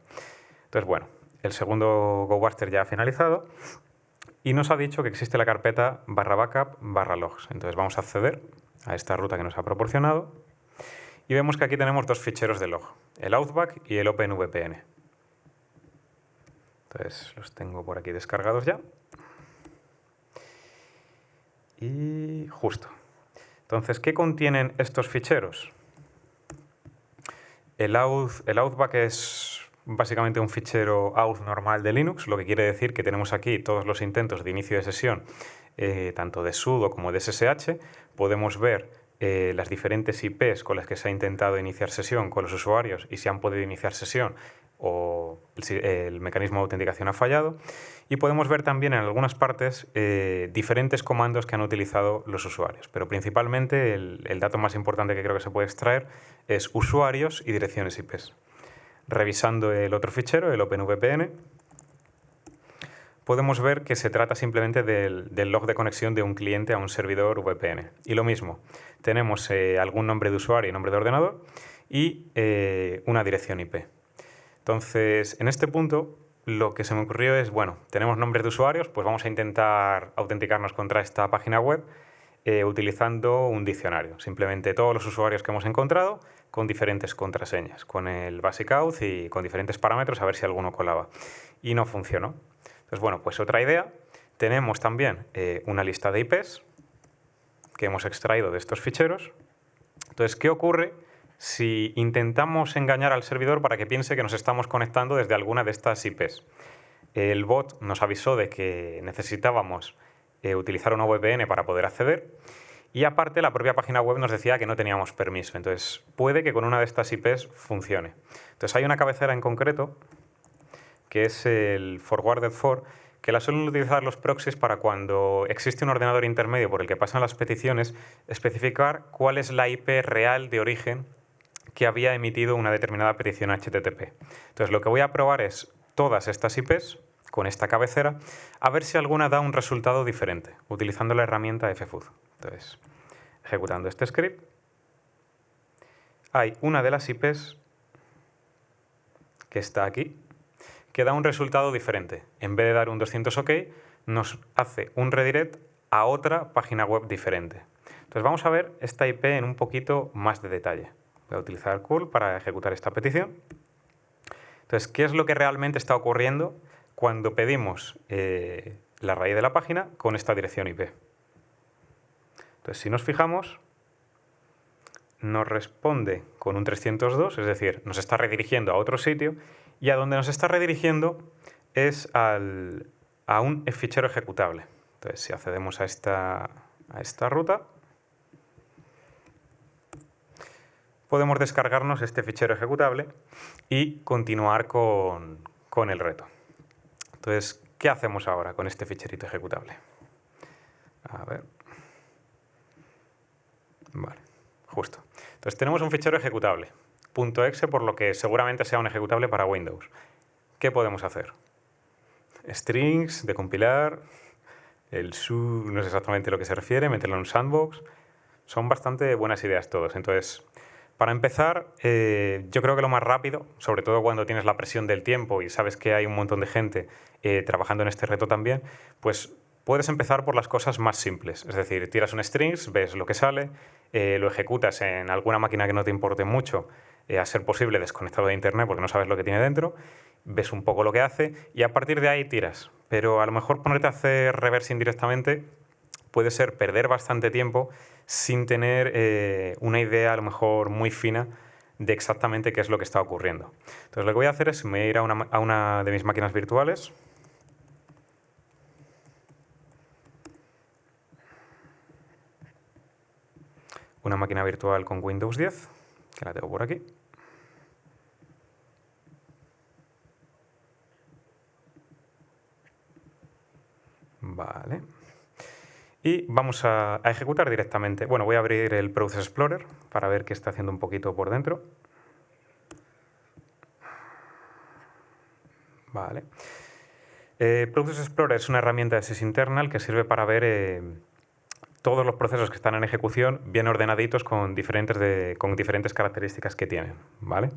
Entonces bueno, el segundo GoBuster ya ha finalizado y nos ha dicho que existe la carpeta /backup/logs. Entonces vamos a acceder a esta ruta que nos ha proporcionado y vemos que aquí tenemos dos ficheros de log, el Outback y el OpenVPN. Entonces los tengo por aquí descargados ya. Y justo. Entonces, ¿qué contienen estos ficheros? El Outback es básicamente un fichero out normal de Linux, lo que quiere decir que tenemos aquí todos los intentos de inicio de sesión, tanto de sudo como de SSH. Podemos ver las diferentes IPs con las que se ha intentado iniciar sesión con los usuarios y si han podido iniciar sesión o el mecanismo de autenticación ha fallado. Y podemos ver también en algunas partes diferentes comandos que han utilizado los usuarios. Pero principalmente el dato más importante que creo que se puede extraer es usuarios y direcciones IPs. Revisando el otro fichero, el OpenVPN, podemos ver que se trata simplemente del log de conexión de un cliente a un servidor VPN. Y lo mismo, tenemos algún nombre de usuario y nombre de ordenador y una dirección IP. Entonces, en este punto, lo que se me ocurrió es, bueno, tenemos nombres de usuarios, pues vamos a intentar autenticarnos contra esta página web utilizando un diccionario. Simplemente todos los usuarios que hemos encontrado con diferentes contraseñas, con el basic auth y con diferentes parámetros a ver si alguno colaba. Y no funcionó. Entonces, bueno, pues otra idea. Tenemos también una lista de IPs que hemos extraído de estos ficheros. Entonces, ¿qué ocurre si intentamos engañar al servidor para que piense que nos estamos conectando desde alguna de estas IPs? El bot nos avisó de que necesitábamos utilizar una VPN para poder acceder y aparte la propia página web nos decía que no teníamos permiso. Entonces puede que con una de estas IPs funcione. Entonces hay una cabecera en concreto que es el forwarded_for, que la suelen utilizar los proxies para cuando existe un ordenador intermedio por el que pasan las peticiones, especificar cuál es la IP real de origen que había emitido una determinada petición HTTP. Entonces lo que voy a probar es todas estas IPs con esta cabecera, a ver si alguna da un resultado diferente, utilizando la herramienta ffood. Entonces, ejecutando este script, hay una de las IPs que está aquí, que da un resultado diferente. En vez de dar un 200 OK, nos hace un redirect a otra página web diferente. Entonces vamos a ver esta IP en un poquito más de detalle. Voy a utilizar curl para ejecutar esta petición. Entonces, ¿qué es lo que realmente está ocurriendo cuando pedimos la raíz de la página con esta dirección IP? Entonces, si nos fijamos, nos responde con un 302, es decir, nos está redirigiendo a otro sitio, y a donde nos está redirigiendo es a un fichero ejecutable. Entonces, si accedemos a esta ruta, podemos descargarnos este fichero ejecutable y continuar con el reto. Entonces, ¿qué hacemos ahora con este ficherito ejecutable? A ver. Vale, justo. Entonces tenemos un fichero ejecutable, .exe, por lo que seguramente sea un ejecutable para Windows. ¿Qué podemos hacer? Strings, de compilar, el su, no sé exactamente a lo que se refiere, meterlo en un sandbox. Son bastante buenas ideas todos. Entonces, para empezar, yo creo que lo más rápido, sobre todo cuando tienes la presión del tiempo y sabes que hay un montón de gente trabajando en este reto también, pues puedes empezar por las cosas más simples. Es decir, tiras un strings, ves lo que sale, lo ejecutas en alguna máquina que no te importe mucho, a ser posible desconectado de internet porque no sabes lo que tiene dentro, ves un poco lo que hace y a partir de ahí tiras. Pero a lo mejor ponerte a hacer reversing directamente puede ser perder bastante tiempo sin tener una idea a lo mejor muy fina de exactamente qué es lo que está ocurriendo. Entonces lo que voy a hacer es me voy a ir a una de mis máquinas virtuales. Una máquina virtual con Windows 10, que la tengo por aquí. Vale. Y vamos a ejecutar directamente. Bueno, voy a abrir el Process Explorer para ver qué está haciendo un poquito por dentro. Vale. Process Explorer es una herramienta de sysinternal que sirve para ver todos los procesos que están en ejecución bien ordenaditos con diferentes características que tienen. ¿Vale?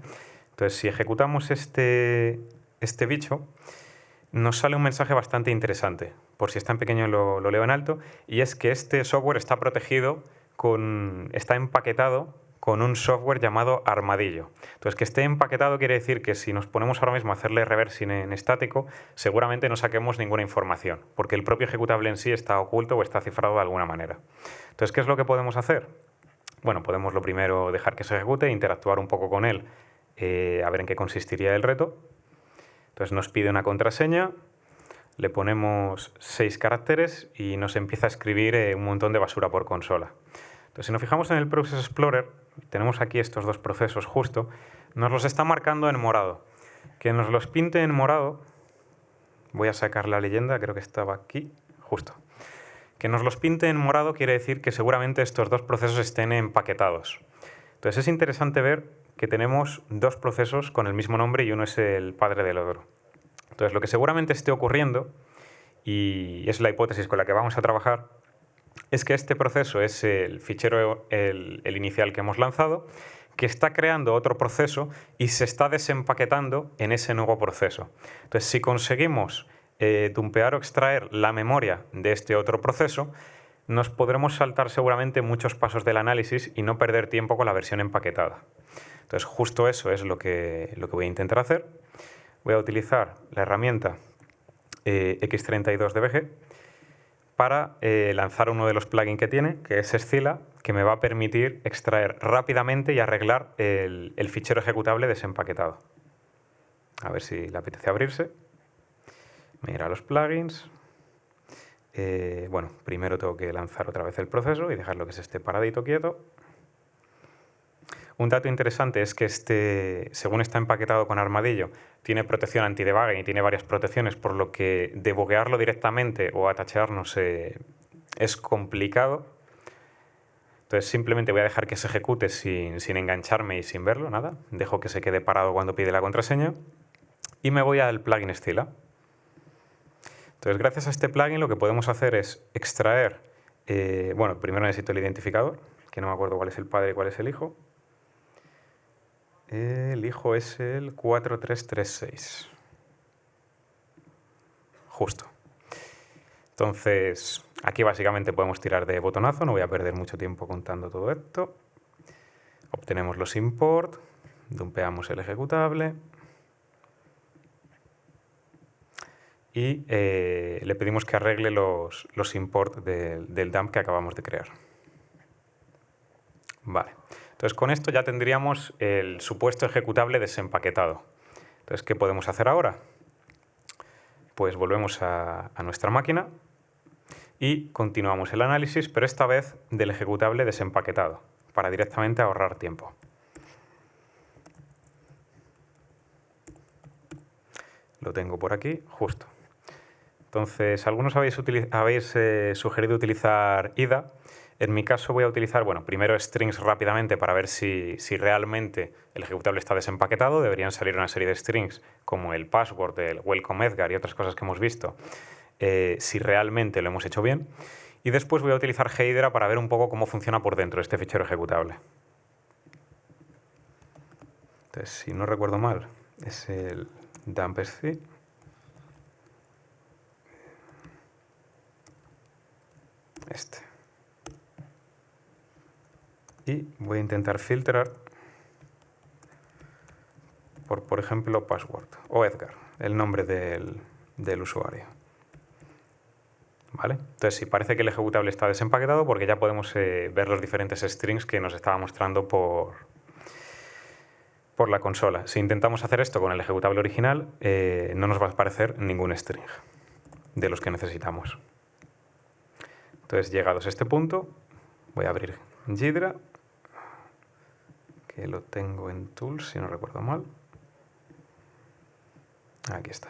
Entonces, si ejecutamos este bicho, nos sale un mensaje bastante interesante. Por si está en pequeño lo leo en alto. Y es que este software está protegido, está empaquetado con un software llamado Armadillo. Entonces, que esté empaquetado quiere decir que si nos ponemos ahora mismo a hacerle reversing en estático, seguramente no saquemos ninguna información, porque el propio ejecutable en sí está oculto o está cifrado de alguna manera. Entonces, ¿qué es lo que podemos hacer? Bueno, podemos lo primero dejar que se ejecute, interactuar un poco con él, a ver en qué consistiría el reto. Entonces nos pide una contraseña, le ponemos 6 caracteres y nos empieza a escribir un montón de basura por consola. Entonces, si nos fijamos en el Process Explorer, tenemos aquí estos dos procesos justo, nos los está marcando en morado. Que nos los pinte en morado, voy a sacar la leyenda, creo que estaba aquí, justo. Que nos los pinte en morado quiere decir que seguramente estos dos procesos estén empaquetados. Entonces es interesante ver que tenemos dos procesos con el mismo nombre y uno es el padre del otro. Entonces lo que seguramente esté ocurriendo, y es la hipótesis con la que vamos a trabajar, es que este proceso es el fichero, el inicial que hemos lanzado, que está creando otro proceso y se está desempaquetando en ese nuevo proceso. Entonces, si conseguimos dumpear o extraer la memoria de este otro proceso, nos podremos saltar seguramente muchos pasos del análisis y no perder tiempo con la versión empaquetada. Entonces, justo eso es lo que voy a intentar hacer. Voy a utilizar la herramienta X32DBG para lanzar uno de los plugins que tiene, que es Scila, que me va a permitir extraer rápidamente y arreglar el fichero ejecutable desempaquetado. A ver si le apetece abrirse. Me irá a los plugins. Bueno, primero tengo que lanzar otra vez el proceso y dejarlo que se esté paradito quieto. Un dato interesante es que según está empaquetado con Armadillo, tiene protección anti-debugging y tiene varias protecciones, por lo que debuguearlo directamente o atachearnos es complicado. Entonces simplemente voy a dejar que se ejecute sin engancharme y sin verlo, nada. Dejo que se quede parado cuando pide la contraseña y me voy al plugin Scila. Entonces, gracias a este plugin lo que podemos hacer es extraer, bueno, primero necesito el identificador, que no me acuerdo cuál es el padre y cuál es el hijo. El hijo es el 4336. Justo. Entonces, aquí básicamente podemos tirar de botonazo, no voy a perder mucho tiempo contando todo esto. Obtenemos los import, dumpeamos el ejecutable y le pedimos que arregle los import del dump que acabamos de crear. Vale. Entonces, con esto ya tendríamos el supuesto ejecutable desempaquetado. Entonces, ¿qué podemos hacer ahora? Pues volvemos a nuestra máquina y continuamos el análisis, pero esta vez del ejecutable desempaquetado, para directamente ahorrar tiempo. Lo tengo por aquí, justo. Entonces, algunos habéis sugerido utilizar IDA. En mi caso voy a utilizar, bueno, primero strings rápidamente para ver si realmente el ejecutable está desempaquetado. Deberían salir una serie de strings como el password, el welcome Edgar y otras cosas que hemos visto, si realmente lo hemos hecho bien. Y después voy a utilizar Hydra para ver un poco cómo funciona por dentro este fichero ejecutable. Entonces, si no recuerdo mal, es el dumpsc. Este. Y voy a intentar filtrar por ejemplo, password o Edgar, el nombre del usuario. ¿Vale? Entonces, si parece que el ejecutable está desempaquetado, porque ya podemos ver los diferentes strings que nos estaba mostrando por la consola. Si intentamos hacer esto con el ejecutable original, no nos va a aparecer ningún string de los que necesitamos. Entonces, llegados a este punto, voy a abrir Hydra, que lo tengo en Tools, si no recuerdo mal. Aquí está.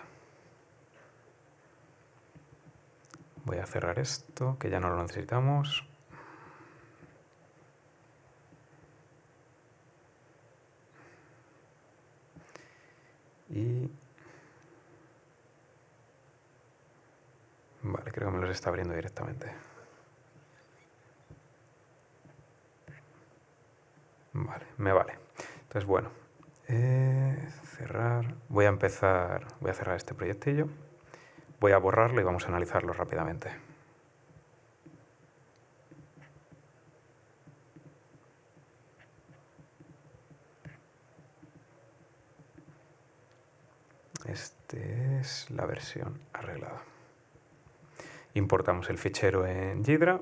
Voy a cerrar esto, que ya no lo necesitamos. Y... vale, creo que me los está abriendo directamente. Vale, me vale. Entonces, bueno, cerrar. Voy a cerrar este proyectillo. Voy a borrarlo y vamos a analizarlo rápidamente. Este es la versión arreglada. Importamos el fichero en Hydra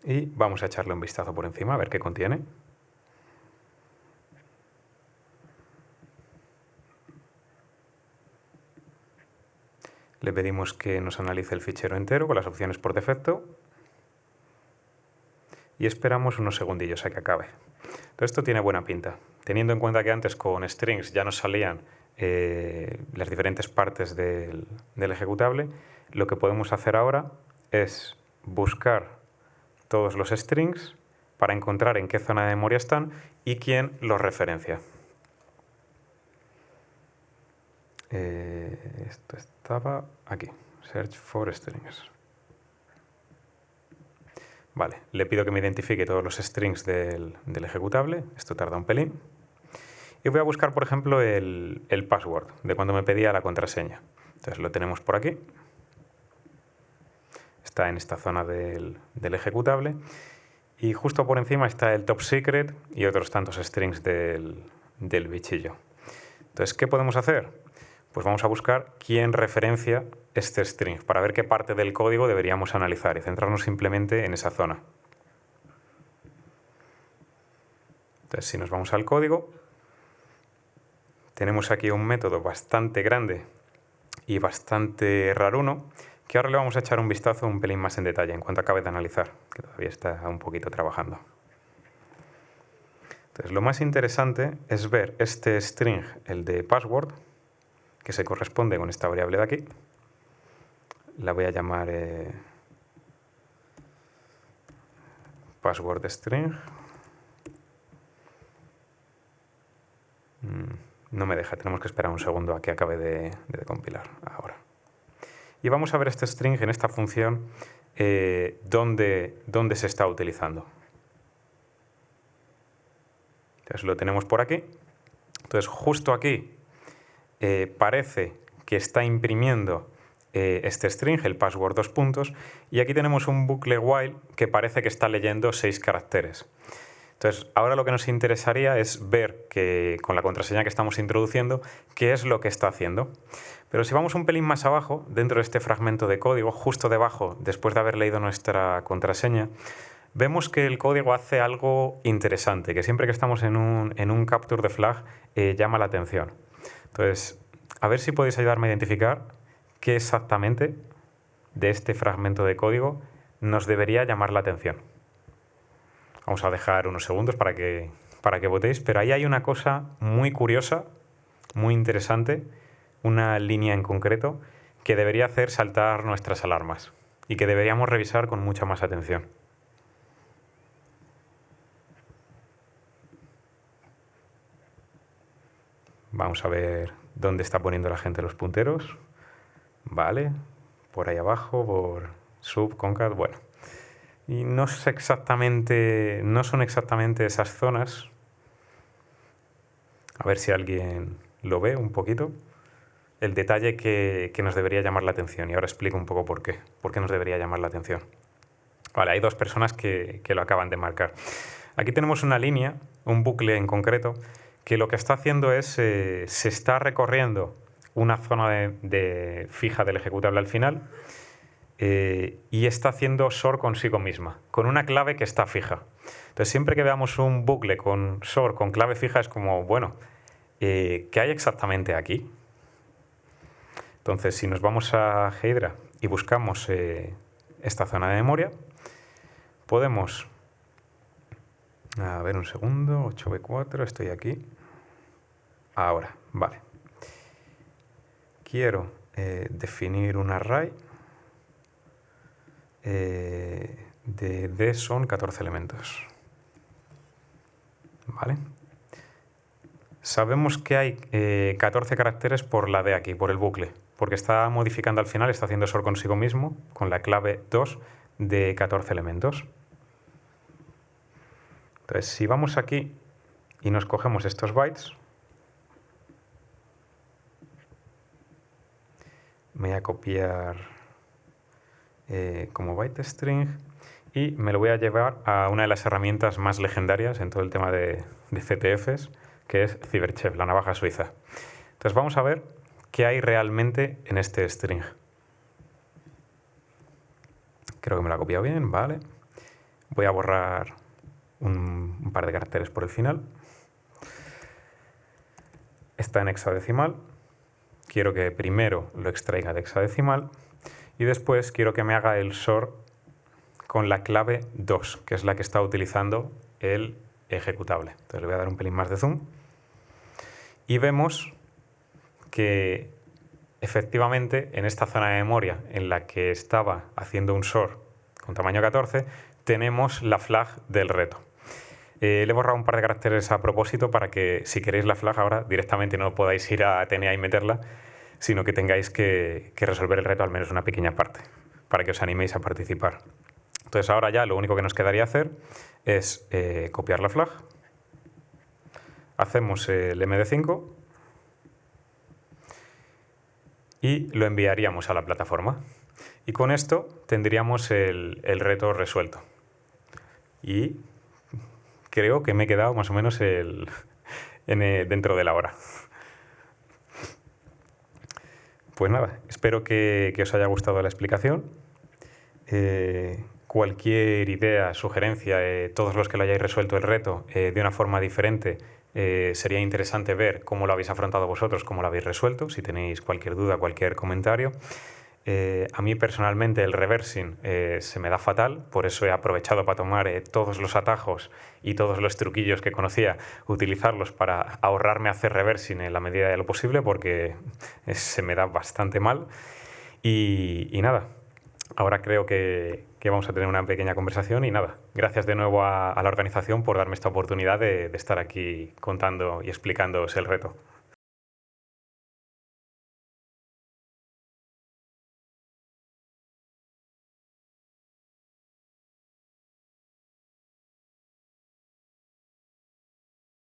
y vamos a echarle un vistazo por encima a ver qué contiene. Le pedimos que nos analice el fichero entero con las opciones por defecto y esperamos unos segundillos a que acabe. Todo esto tiene buena pinta. Teniendo en cuenta que antes con strings ya nos salían las diferentes partes del ejecutable, lo que podemos hacer ahora es buscar todos los strings para encontrar en qué zona de memoria están y quién los referencia. Esto estaba aquí, search for strings. Vale, le pido que me identifique todos los strings del ejecutable, esto tarda un pelín. Y voy a buscar, por ejemplo, el password de cuando me pedía la contraseña. Entonces lo tenemos por aquí. Está en esta zona del ejecutable. Y justo por encima está el top secret y otros tantos strings del bichillo. Entonces, ¿qué podemos hacer? Pues vamos a buscar quién referencia este string para ver qué parte del código deberíamos analizar y centrarnos simplemente en esa zona. Entonces, si nos vamos al código, tenemos aquí un método bastante grande y bastante raruno, que ahora le vamos a echar un vistazo un pelín más en detalle en cuanto acabe de analizar, que todavía está un poquito trabajando. Entonces, lo más interesante es ver este string, el de password, que se corresponde con esta variable de aquí. La voy a llamar password string. No me deja, tenemos que esperar un segundo a que acabe de compilar ahora. Y vamos a ver este string en esta función dónde se está utilizando. Entonces lo tenemos por aquí. Entonces justo aquí parece que está imprimiendo este string, el password 2 puntos, y aquí tenemos un bucle while que parece que está leyendo 6 caracteres. Entonces, ahora lo que nos interesaría es ver que con la contraseña que estamos introduciendo, qué es lo que está haciendo. Pero si vamos un pelín más abajo, dentro de este fragmento de código, justo debajo, después de haber leído nuestra contraseña, vemos que el código hace algo interesante, que siempre que estamos en un capture de flag llama la atención. Entonces, a ver si podéis ayudarme a identificar qué exactamente de este fragmento de código nos debería llamar la atención. Vamos a dejar unos segundos para que votéis, pero ahí hay una cosa muy curiosa, muy interesante, una línea en concreto que debería hacer saltar nuestras alarmas y que deberíamos revisar con mucha más atención. Vamos a ver dónde está poniendo la gente los punteros. Vale, por ahí abajo, por sub, concat, bueno. Y no son exactamente esas zonas. A ver si alguien lo ve un poquito. El detalle que nos debería llamar la atención. Y ahora explico un poco por qué. ¿Por qué nos debería llamar la atención? Vale, hay dos personas que lo acaban de marcar. Aquí tenemos una línea, un bucle en concreto, que lo que está haciendo es, se está recorriendo una zona fija del ejecutable al final y está haciendo SOR consigo misma, con una clave que está fija. Entonces, siempre que veamos un bucle con SOR con clave fija es como, bueno, ¿qué hay exactamente aquí? Entonces, si nos vamos a Hydra y buscamos esta zona de memoria, podemos... A ver, un segundo, 8B4, estoy aquí. Ahora, vale. Quiero definir un array de D son 14 elementos. ¿Vale? Sabemos que hay 14 caracteres por la D aquí, por el bucle, porque está modificando al final, está haciendo SOR consigo mismo, con la clave 2 de 14 elementos. Entonces, si vamos aquí y nos cogemos estos bytes, me voy a copiar como byte string y me lo voy a llevar a una de las herramientas más legendarias en todo el tema de CTFs, que es Cyberchef, la navaja suiza. Entonces vamos a ver qué hay realmente en este string. Creo que me lo ha copiado bien, vale. Voy a borrar un par de caracteres por el final. Está en hexadecimal. Quiero que primero lo extraiga de hexadecimal y después quiero que me haga el SOR con la clave 2, que es la que está utilizando el ejecutable. Entonces le voy a dar un pelín más de zoom y vemos que efectivamente en esta zona de memoria en la que estaba haciendo un SOR con tamaño 14 tenemos la flag del reto. Le he borrado un par de caracteres a propósito para que si queréis la flag ahora directamente no podáis ir a TNA y meterla, sino que tengáis que resolver el reto al menos una pequeña parte para que os animéis a participar. Entonces ahora ya lo único que nos quedaría hacer es copiar la flag, hacemos el MD5 y lo enviaríamos a la plataforma. Y con esto tendríamos el reto resuelto. Y creo que me he quedado más o menos dentro de la hora. Pues nada, espero que os haya gustado la explicación. Cualquier idea, sugerencia, todos los que lo hayáis resuelto el reto de una forma diferente, sería interesante ver cómo lo habéis afrontado vosotros, cómo lo habéis resuelto, si tenéis cualquier duda, cualquier comentario. A mí personalmente el reversing se me da fatal, por eso he aprovechado para tomar todos los atajos y todos los truquillos que conocía, utilizarlos para ahorrarme hacer reversing en la medida de lo posible, porque se me da bastante mal. Y nada, ahora creo que vamos a tener una pequeña conversación y nada, gracias de nuevo a la organización por darme esta oportunidad de estar aquí contando y explicándoos el reto.